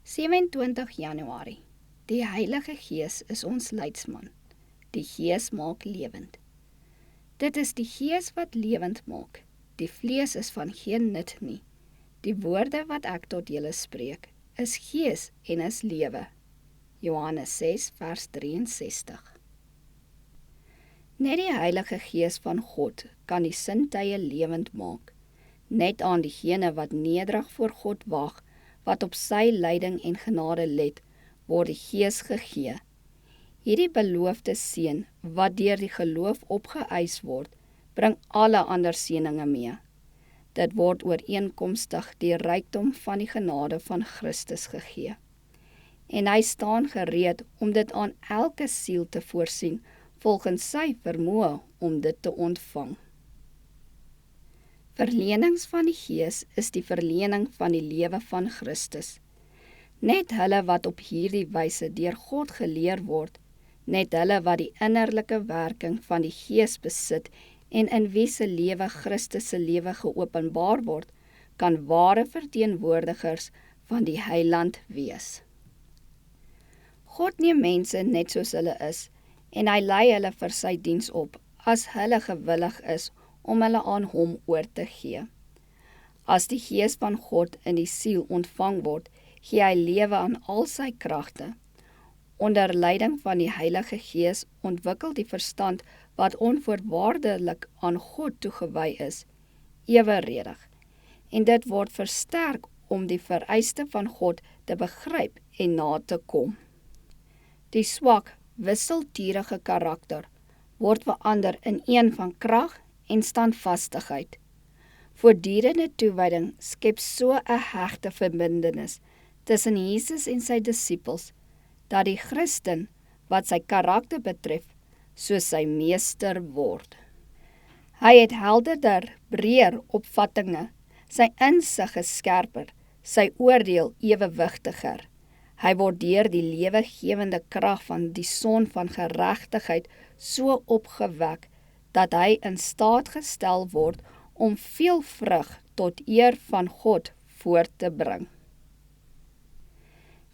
27 Januarie. Die Heilige Gees is ons leidsman. Die Gees maak lewend. Dit is die Gees wat lewend maak. Die vlees is van geen nut nie. Die woorde wat ek tot julle spreek, is Gees en is lewe. Johannes 6 vers 63. Net die Heilige Gees van God kan die sintuie lewend maak. Net aan diegene wat nederig voor God wag, wat op sy leiding en genade let, word die Gees gegee. Hierdie beloofde seën, wat deur die geloof opgeëis word, bring alle ander seëninge mee. Dit word ooreenkomstig die rykdom van die genade van Christus gegee. En hy staan gereed om dit aan elke siel te voorsien, volgens sy vermoë om dit te ontvang. Verlenings van die Gees is die verlening van die lewe van Christus. Net hulle wat op hierdie wyse deur God geleer word, net hulle wat die innerlike werking van die Gees besit en in wie se lewe Christus se lewe geopenbaar word, kan ware verteenwoordigers van die Heiland wees. God neem mense net soos hulle is, en hy lei hulle vir sy diens op, as hulle gewillig is om hulle aan hom oor te gee. As die Gees van God in die siel ontvang word, gee hy lewe aan al sy kragte. Onder leiding van die Heilige Gees ontwikkel die verstand wat onvoorwaardelik aan God toegewy is, eweredig, en dit word versterk om die vereiste van God te begryp en na te kom. Die swak, wisselturige karakter word verander in een van krag en standvastigheid. Voortdurende toewyding skep so 'n hegte verbintenis tussen Jesus en sy disippels, dat die Christen, wat sy karakter betref, soos sy meester word. Hy het helderder, breër opvattinge, sy insig is skerper, sy oordeel ewewigtiger. Hy word deur die lewegewende krag van die son van geregtigheid so opgewek, dat hy in staat gestel word om veel vrug tot eer van God voort te bring.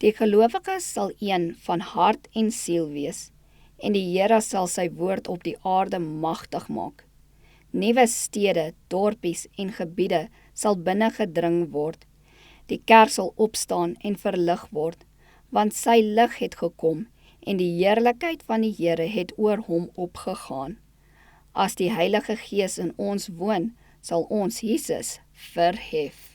Die gelowige sal een van hart en siel wees, en die Here sal sy woord op die aarde magtig maak. Nuwe stede, dorpies en gebiede sal binnengedring word. Die kerk sal opstaan en verlig word, want sy lig het gekom, en die heerlikheid van die Here het oor hom opgegaan. As die Heilige Gees in ons woon, sal ons Jesus verhef.